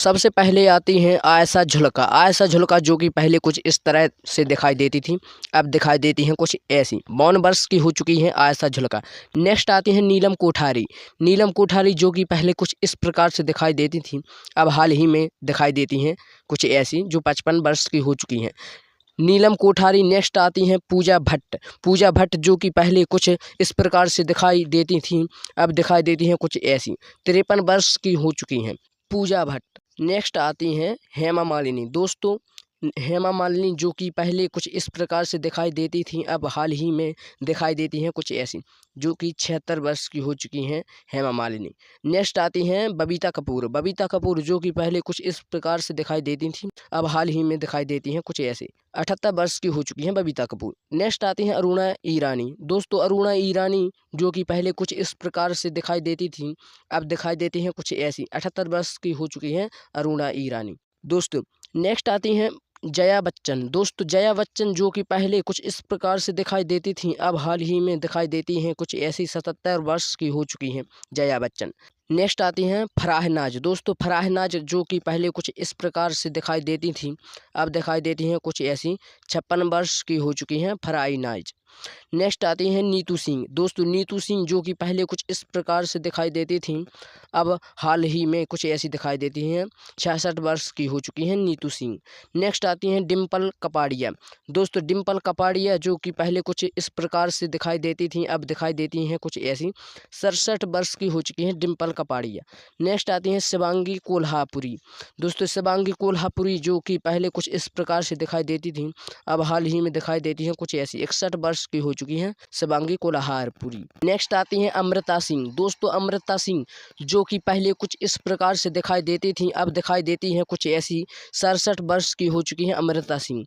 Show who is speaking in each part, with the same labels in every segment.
Speaker 1: सबसे पहले आती हैं आयशा झुलका। आयशा झुलका जो कि पहले कुछ इस तरह से दिखाई देती थी, अब दिखाई देती हैं कुछ ऐसी। 52 वर्ष की हो चुकी हैं आयशा झुलका। नेक्स्ट आती हैं नीलम कोठारी। नीलम कोठारी जो कि पहले कुछ इस प्रकार से दिखाई देती थी, अब हाल ही में दिखाई देती हैं कुछ ऐसी, जो 55 वर्ष की हो चुकी हैं नीलम कोठारी। नेक्स्ट आती हैं पूजा भट्ट। पूजा भट्ट जो कि पहले कुछ इस प्रकार से दिखाई देती थीं, अब दिखाई देती हैं कुछ ऐसी। 53 वर्ष की हो चुकी हैं पूजा भट्ट। नेक्स्ट आती हैं हेमा मालिनी। दोस्तों, हेमा मालिनी जो कि पहले कुछ इस प्रकार से दिखाई देती थीं, अब हाल ही में दिखाई देती हैं कुछ ऐसी, जो कि 76 वर्ष की हो चुकी हैं हेमा मालिनी। नेक्स्ट आती हैं बबीता कपूर। बबीता कपूर जो कि पहले कुछ इस प्रकार से दिखाई देती थीं, अब हाल ही में दिखाई देती हैं कुछ ऐसे। 78 वर्ष की हो चुकी हैं बबीता कपूर। नेक्स्ट आती हैं अरुणा ईरानी। दोस्तों, अरुणा ईरानी जो कि पहले कुछ इस प्रकार से दिखाई देती थीं, अब दिखाई देती हैं कुछ ऐसी। 78 वर्ष की हो चुकी हैं अरुणा ईरानी। दोस्तों, नेक्स्ट आती हैं जया बच्चन। दोस्तों, जया बच्चन जो कि पहले कुछ इस प्रकार से दिखाई देती थीं, अब हाल ही में दिखाई देती हैं कुछ ऐसी। 77 वर्ष की हो चुकी हैं जया बच्चन। नेक्स्ट आती हैं फराह नाज। दोस्तों, फराह नाज जो कि पहले कुछ इस प्रकार से दिखाई देती थीं, अब दिखाई देती हैं कुछ ऐसी। 56 वर्ष की हो चुकी हैं फराह नाज। नेक्स्ट आती हैं नीतू सिंह। दोस्तों, नीतू सिंह जो कि पहले कुछ इस प्रकार से दिखाई देती थीं, अब हाल ही में कुछ ऐसी दिखाई देती हैं। 66 वर्ष की हो चुकी हैं नीतू सिंह। नेक्स्ट आती हैं डिम्पल कपाड़िया। दोस्तों, डिम्पल कपाड़िया जो कि पहले कुछ इस प्रकार से दिखाई देती थीं, अब दिखाई देती हैं कुछ ऐसी। 67 वर्ष की हो चुकी हैं डिम्पल कपाड़िया। नेक्स्ट आती हैं शिवांगी कोल्हापुरी। दोस्तों, शिवांगी कोल्हापुरी जो कि पहले कुछ इस प्रकार से दिखाई देती थीं, अब हाल ही में दिखाई देती हैं कुछ ऐसी। 61 वर्ष की हो चुकी हैं शिवांगी कोल्हापुरी। नेक्स्ट आती हैं अमृता सिंह। दोस्तों, अमृता सिंह जो कि पहले कुछ इस प्रकार से दिखाई देती थीं, अब दिखाई देती हैं कुछ ऐसी। 67 वर्ष की हो चुकी हैं अमृता सिंह।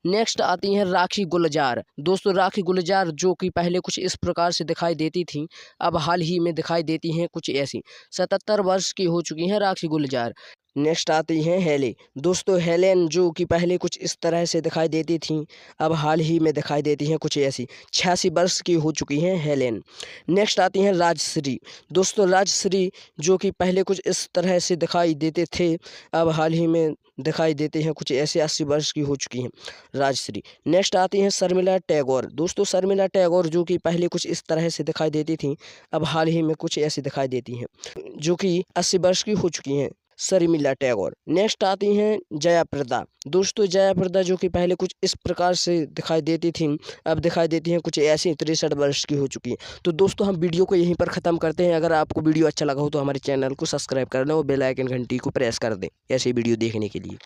Speaker 1: नेक्स्ट आती हैं राखी गुलजार। दोस्तों, राखी गुलजार जो कि पहले कुछ इस प्रकार से दिखाई देती थीं, अब हाल ही में दिखाई देती हैं कुछ ऐसी। 77 वर्ष की हो चुकी हैं राखी गुलजार। नेक्स्ट आती हैं हेले। दोस्तों, हेलेन जो कि पहले कुछ इस तरह से दिखाई देती थीं, अब हाल ही में दिखाई देती हैं कुछ ऐसी। 86 वर्ष की हो चुकी हैं हेलेन। नेक्स्ट आती हैं राजश्री। दोस्तों, राजश्री जो कि पहले कुछ इस तरह से दिखाई देते थे, अब हाल ही में दिखाई देते हैं कुछ ऐसे। 80 वर्ष की हो चुकी हैं राजश्री। नेक्स्ट आती हैं शर्मिला टैगोर। दोस्तों, शर्मिला टैगोर जो कि पहले कुछ इस तरह से दिखाई देती थीं, अब हाल ही में कुछ ऐसी दिखाई देती हैं, जो कि 80 वर्ष की हो चुकी हैं शर्मिला टैगोर। नेक्स्ट आती हैं जयाप्रदा। दोस्तों, जयाप्रदा जो कि पहले कुछ इस प्रकार से दिखाई देती थीं, अब दिखाई देती हैं कुछ ऐसी। 63 वर्ष की हो चुकी हैं। तो दोस्तों, हम वीडियो को यहीं पर ख़त्म करते हैं। अगर आपको वीडियो अच्छा लगा हो तो हमारे चैनल को सब्सक्राइब कर लें और बेल आइकन घंटी को प्रेस कर दें ऐसे वीडियो देखने के लिए।